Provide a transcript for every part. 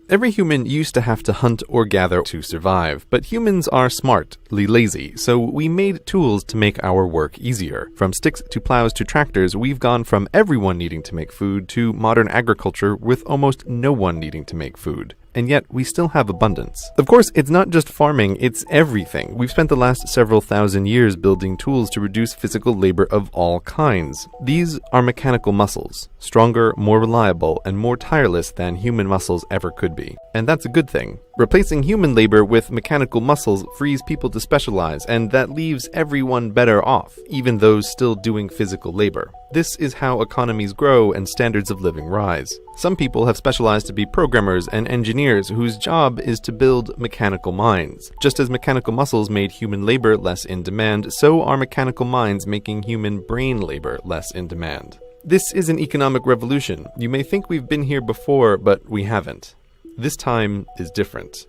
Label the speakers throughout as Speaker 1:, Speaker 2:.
Speaker 1: Every human used to have to hunt or gather to survive, but humans are smartly lazy, so we made tools to make our work easier. From sticks to plows to tractors, we've gone from everyone needing to make food to modern agriculture with almost no one needing to make food. And yet, we still have abundance. Of course, it's not just farming, it's everything. We've spent the last several thousand years building tools to reduce physical labor of all kinds. These are mechanical muscles, stronger, more reliable, and more tireless than human muscles ever could be. And that's a good thing. Replacing human labor with mechanical muscles frees people to specialize, and that leaves everyone better off, even those still doing physical labor. This is how economies grow and standards of living rise. Some people have specialized to be programmers and engineers whose job is to build mechanical minds. Just as mechanical muscles made human labor less in demand, so are mechanical minds making human brain labor less in demand. This is an economic revolution. You may think we've been here before, but we haven't. This time is different.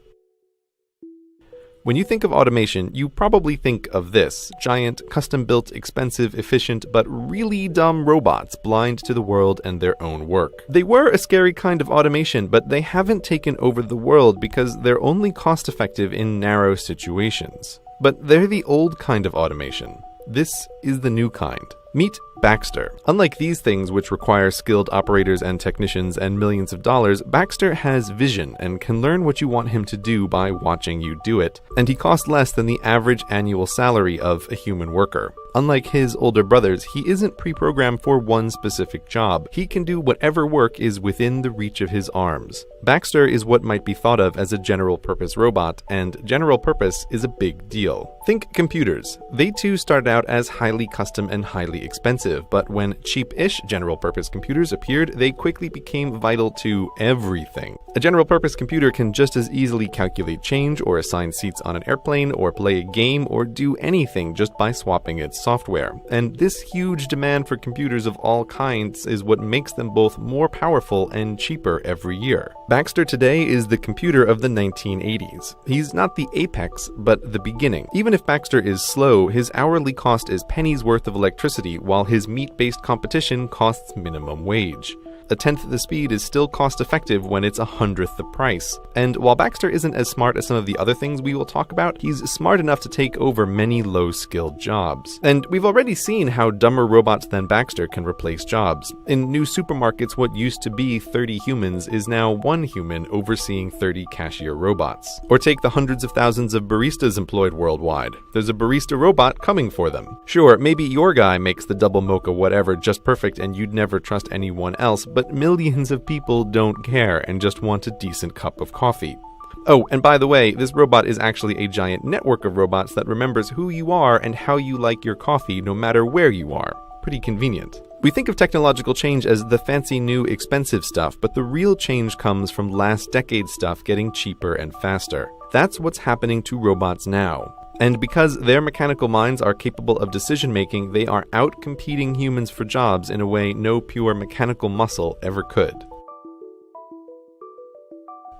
Speaker 1: When you think of automation, you probably think of this: giant, custom-built, expensive, efficient, but really dumb robots blind to the world and their own work. They were a scary kind of automation, but they haven't taken over the world because they're only cost-effective in narrow situations. But they're the old kind of automation. This is the new kind. Meet Baxter. Unlike these things, which require skilled operators and technicians and millions of dollars, Baxter has vision and can learn what you want him to do by watching you do it, and he costs less than the average annual salary of a human worker. Unlike his older brothers, he isn't pre-programmed for one specific job. He can do whatever work is within the reach of his arms. Baxter is what might be thought of as a general-purpose robot, and general purpose is a big deal. Think computers. They too started out as highly custom and highly expensive, but when cheap-ish general-purpose computers appeared, they quickly became vital to everything. A general-purpose computer can just as easily calculate change, or assign seats on an airplane, or play a game, or do anything just by swapping its software. And this huge demand for computers of all kinds is what makes them both more powerful and cheaper every year. Baxter today is the computer of the 1980s. He's not the apex, but the beginning. Even if Baxter is slow, his hourly cost is pennies worth of electricity, while his meat-based competition costs minimum wage. A tenth the speed is still cost-effective when it's 100th the price. And while Baxter isn't as smart as some of the other things we will talk about, he's smart enough to take over many low-skilled jobs. And we've already seen how dumber robots than Baxter can replace jobs. In new supermarkets, what used to be 30 humans is now one human overseeing 30 cashier robots. Or take the hundreds of thousands of baristas employed worldwide. There's a barista robot coming for them. Sure, maybe your guy makes the double mocha whatever just perfect and you'd never trust anyone else, but millions of people don't care and just want a decent cup of coffee. Oh, and by the way, this robot is actually a giant network of robots that remembers who you are and how you like your coffee no matter where you are. Pretty convenient. We think of technological change as the fancy new expensive stuff, but the real change comes from last decade's stuff getting cheaper and faster. That's what's happening to robots now. And because their mechanical minds are capable of decision-making, they are out-competing humans for jobs in a way no pure mechanical muscle ever could.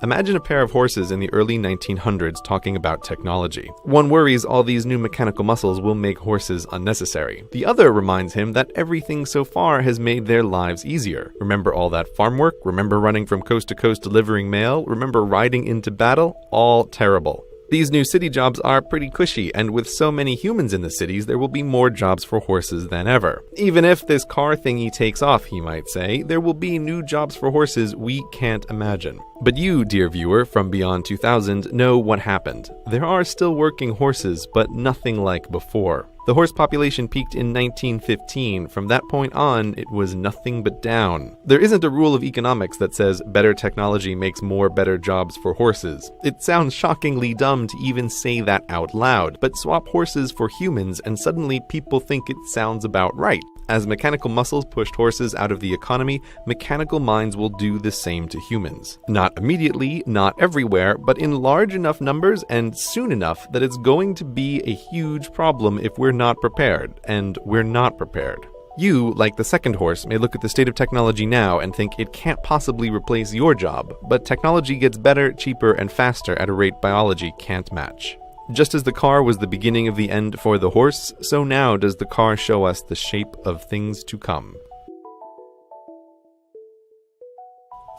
Speaker 1: Imagine a pair of horses in the early 1900s talking about technology. One worries all these new mechanical muscles will make horses unnecessary. The other reminds him that everything so far has made their lives easier. Remember all that farm work? Remember running from coast to coast delivering mail? Remember riding into battle? All terrible. These new city jobs are pretty cushy, and with so many humans in the cities, there will be more jobs for horses than ever. Even if this car thingy takes off, he might say, there will be new jobs for horses we can't imagine. But you, dear viewer, from beyond 2000, know what happened. There are still working horses, but nothing like before. The horse population peaked in 1915. From that point on, it was nothing but down. There isn't a rule of economics that says better technology makes more better jobs for horses. It sounds shockingly dumb to even say that out loud, but swap horses for humans and suddenly people think it sounds about right. As mechanical muscles pushed horses out of the economy, mechanical minds will do the same to humans. Not immediately, not everywhere, but in large enough numbers and soon enough that it's going to be a huge problem if we're not prepared, and we're not prepared. You, like the second horse, may look at the state of technology now and think it can't possibly replace your job, but technology gets better, cheaper, and faster at a rate biology can't match. Just as the car was the beginning of the end for the horse, so now does the car show us the shape of things to come.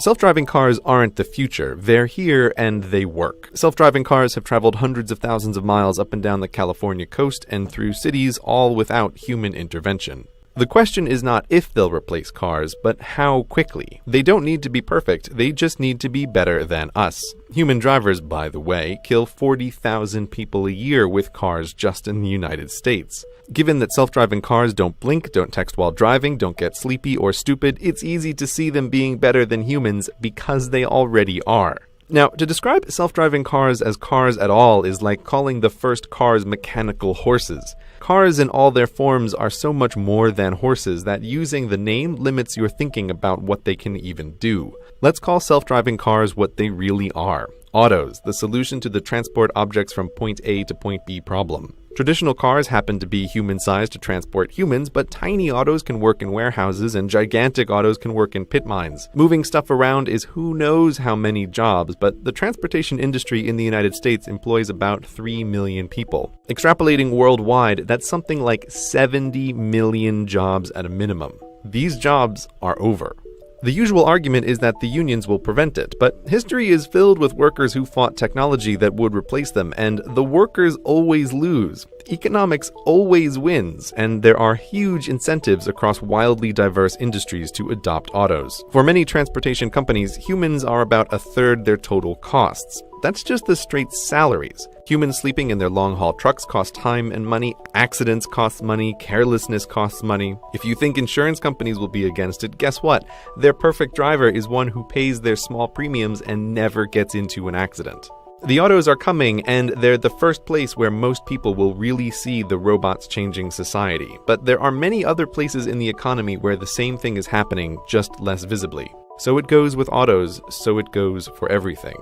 Speaker 1: Self-driving cars aren't the future. They're here and they work. Self-driving cars have traveled hundreds of thousands of miles up and down the California coast and through cities, all without human intervention. The question is not if they'll replace cars, but how quickly. They don't need to be perfect, they just need to be better than us. Human drivers, by the way, kill 40,000 people a year with cars just in the United States. Given that self-driving cars don't blink, don't text while driving, don't get sleepy or stupid, it's easy to see them being better than humans because they already are. Now, to describe self-driving cars as cars at all is like calling the first cars mechanical horses. Cars in all their forms are so much more than horses that using the name limits your thinking about what they can even do. Let's call self-driving cars what they really are. Autos, the solution to the transport objects from point A to point B problem. Traditional cars happen to be human-sized to transport humans, but tiny autos can work in warehouses and gigantic autos can work in pit mines. Moving stuff around is who knows how many jobs, but the transportation industry in the United States employs about 3 million people. Extrapolating worldwide, that's something like 70 million jobs at a minimum. These jobs are over. The usual argument is that the unions will prevent it, but history is filled with workers who fought technology that would replace them, and the workers always lose. Economics always wins, and there are huge incentives across wildly diverse industries to adopt autos. For many transportation companies, humans are about a third their total costs. That's just the straight salaries. Humans sleeping in their long-haul trucks cost time and money, accidents cost money, carelessness costs money. If you think insurance companies will be against it, guess what? Their perfect driver is one who pays their small premiums and never gets into an accident. The autos are coming, and they're the first place where most people will really see the robots changing society. But there are many other places in the economy where the same thing is happening, just less visibly. So it goes with autos, so it goes for everything.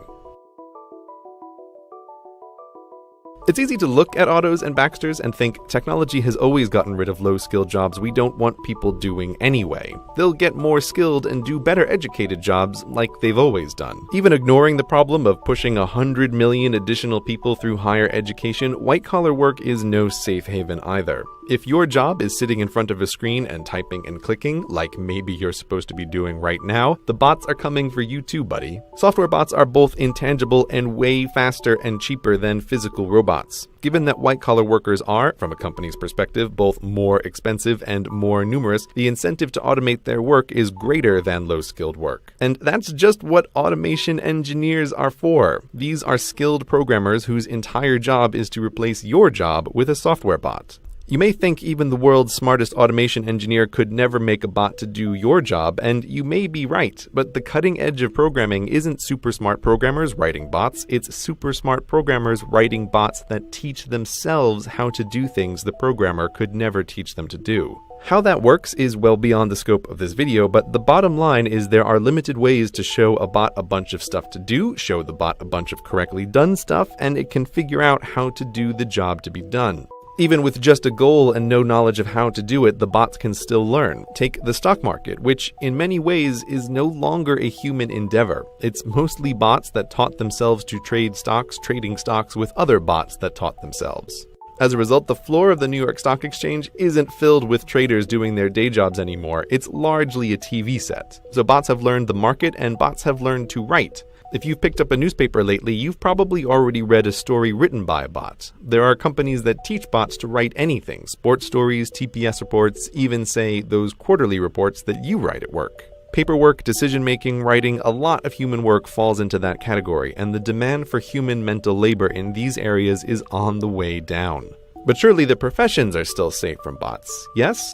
Speaker 1: It's easy to look at autos and Baxters and think technology has always gotten rid of low-skilled jobs we don't want people doing anyway. They'll get more skilled and do better educated jobs like they've always done. Even ignoring the problem of pushing 100 million additional people through higher education, white-collar work is no safe haven either. If your job is sitting in front of a screen and typing and clicking, like maybe you're supposed to be doing right now, the bots are coming for you too, buddy. Software bots are both intangible and way faster and cheaper than physical robots. Given that white-collar workers are, from a company's perspective, both more expensive and more numerous, the incentive to automate their work is greater than low-skilled work. And that's just what automation engineers are for. These are skilled programmers whose entire job is to replace your job with a software bot. You may think even the world's smartest automation engineer could never make a bot to do your job, and you may be right, but the cutting edge of programming isn't super smart programmers writing bots, it's super smart programmers writing bots that teach themselves how to do things the programmer could never teach them to do. How that works is well beyond the scope of this video, but the bottom line is there are limited ways to show a bot a bunch of stuff to do, show the bot a bunch of correctly done stuff, and it can figure out how to do the job to be done. Even with just a goal and no knowledge of how to do it, the bots can still learn. Take the stock market, which in many ways is no longer a human endeavor. It's mostly bots that taught themselves to trade stocks, trading stocks with other bots that taught themselves. As a result, the floor of the New York Stock Exchange isn't filled with traders doing their day jobs anymore. It's largely a TV set. So bots have learned the market and bots have learned to write. If you've picked up a newspaper lately, you've probably already read a story written by a bot. There are companies that teach bots to write anything, sports stories, TPS reports, even say those quarterly reports that you write at work. Paperwork, decision-making, writing, a lot of human work falls into that category, and the demand for human mental labor in these areas is on the way down. But surely the professions are still safe from bots, yes?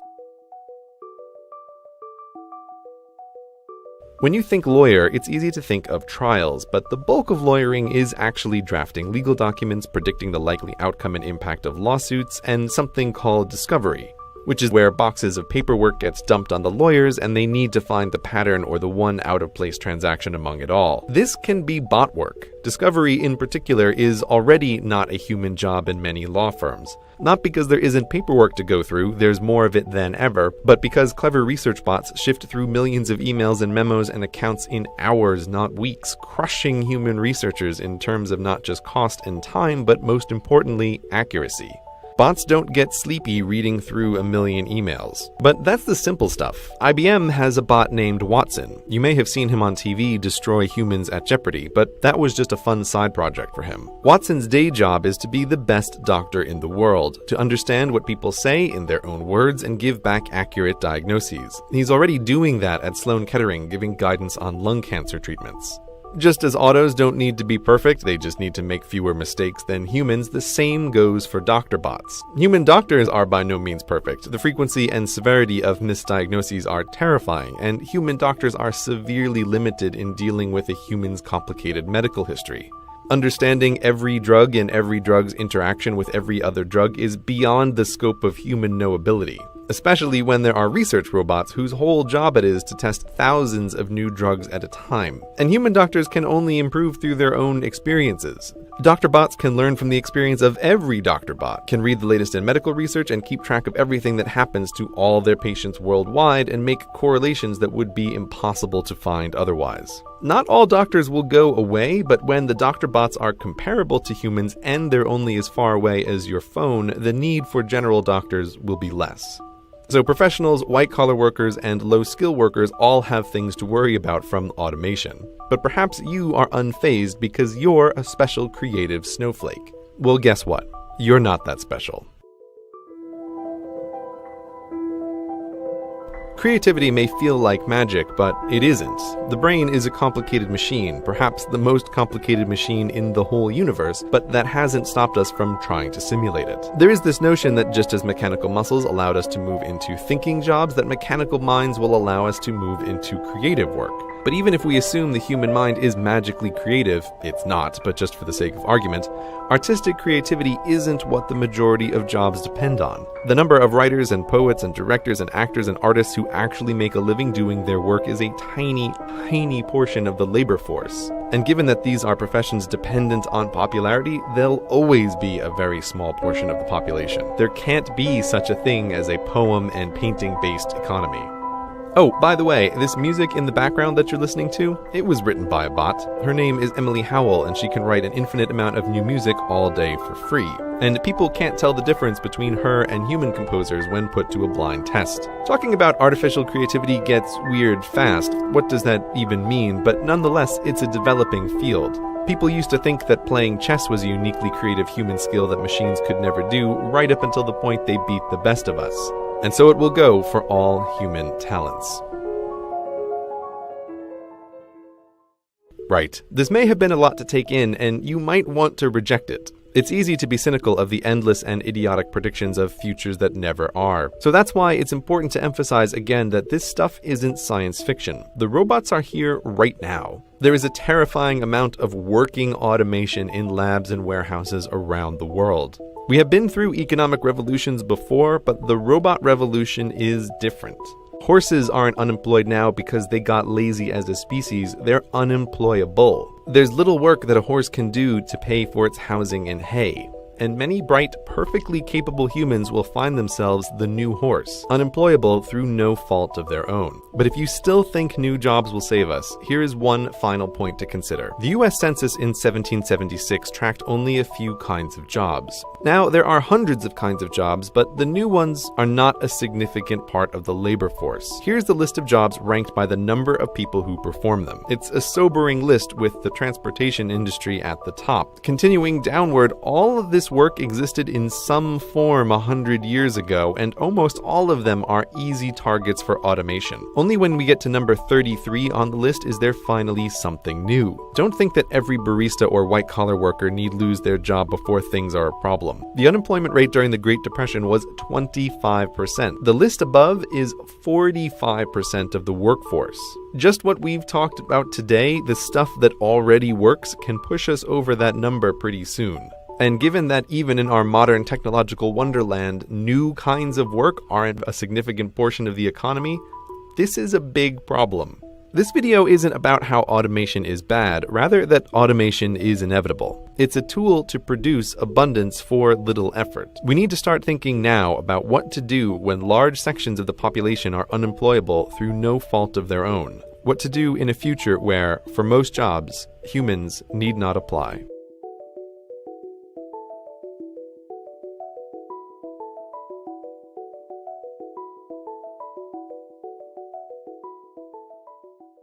Speaker 1: When you think lawyer, it's easy to think of trials, but the bulk of lawyering is actually drafting legal documents, predicting the likely outcome and impact of lawsuits, and something called discovery, which is where boxes of paperwork gets dumped on the lawyers and they need to find the pattern or the one out-of-place transaction among it all. This can be bot work. Discovery, in particular, is already not a human job in many law firms. Not because there isn't paperwork to go through, there's more of it than ever, but because clever research bots shift through millions of emails and memos and accounts in hours, not weeks, crushing human researchers in terms of not just cost and time, but most importantly, accuracy. Bots don't get sleepy reading through a million emails. But that's the simple stuff. IBM has a bot named Watson. You may have seen him on TV destroy humans at Jeopardy, but that was just a fun side project for him. Watson's day job is to be the best doctor in the world, to understand what people say in their own words and give back accurate diagnoses. He's already doing that at Sloan Kettering, giving guidance on lung cancer treatments. Just as autos don't need to be perfect, they just need to make fewer mistakes than humans, the same goes for doctor bots. Human doctors are by no means perfect. The frequency and severity of misdiagnoses are terrifying, and human doctors are severely limited in dealing with a human's complicated medical history. Understanding every drug and every drug's interaction with every other drug is beyond the scope of human knowability, especially when there are research robots whose whole job it is to test thousands of new drugs at a time. And human doctors can only improve through their own experiences. Doctor bots can learn from the experience of every doctor bot, can read the latest in medical research and keep track of everything that happens to all their patients worldwide and make correlations that would be impossible to find otherwise. Not all doctors will go away, but when the doctor bots are comparable to humans and they're only as far away as your phone, the need for general doctors will be less. So professionals, white-collar workers, and low-skill workers all have things to worry about from automation. But perhaps you are unfazed because you're a special creative snowflake. Well, guess what? You're not that special. Creativity may feel like magic, but it isn't. The brain is a complicated machine, perhaps the most complicated machine in the whole universe, but that hasn't stopped us from trying to simulate it. There is this notion that just as mechanical muscles allowed us to move into thinking jobs, that mechanical minds will allow us to move into creative work. But even if we assume the human mind is magically creative, it's not, but just for the sake of argument, artistic creativity isn't what the majority of jobs depend on. The number of writers and poets and directors and actors and artists who actually make a living doing their work is a tiny, tiny portion of the labor force. And given that these are professions dependent on popularity, they'll always be a very small portion of the population. There can't be such a thing as a poem and painting-based economy. Oh, by the way, this music in the background that you're listening to, it was written by a bot. Her name is Emily Howell, and she can write an infinite amount of new music all day for free. And people can't tell the difference between her and human composers when put to a blind test. Talking about artificial creativity gets weird fast. What does that even mean? But nonetheless, it's a developing field. People used to think that playing chess was a uniquely creative human skill that machines could never do, right up until the point they beat the best of us. And so it will go for all human talents. Right, this may have been a lot to take in, and you might want to reject it. It's easy to be cynical of the endless and idiotic predictions of futures that never are. So that's why it's important to emphasize again that this stuff isn't science fiction. The robots are here right now. There is a terrifying amount of working automation in labs and warehouses around the world. We have been through economic revolutions before, but the robot revolution is different. Horses aren't unemployed now because they got lazy as a species, they're unemployable. There's little work that a horse can do to pay for its housing and hay. And many bright, perfectly capable humans will find themselves the new horse, unemployable through no fault of their own. But if you still think new jobs will save us, here is one final point to consider. The US Census in 1776 tracked only a few kinds of jobs. Now, there are hundreds of kinds of jobs, but the new ones are not a significant part of the labor force. Here's the list of jobs ranked by the number of people who perform them. It's a sobering list with the transportation industry at the top. Continuing downward, all of this work existed in some form 100 years ago, and almost all of them are easy targets for automation. Only when we get to number 33 on the list is there finally something new. Don't think that every barista or white-collar worker need lose their job before things are a problem. The unemployment rate during the Great Depression was 25%. The list above is 45% of the workforce. Just what we've talked about today, the stuff that already works, can push us over that number pretty soon. And given that even in our modern technological wonderland, new kinds of work aren't a significant portion of the economy, this is a big problem. This video isn't about how automation is bad, rather that automation is inevitable. It's a tool to produce abundance for little effort. We need to start thinking now about what to do when large sections of the population are unemployable through no fault of their own. What to do in a future where, for most jobs, humans need not apply.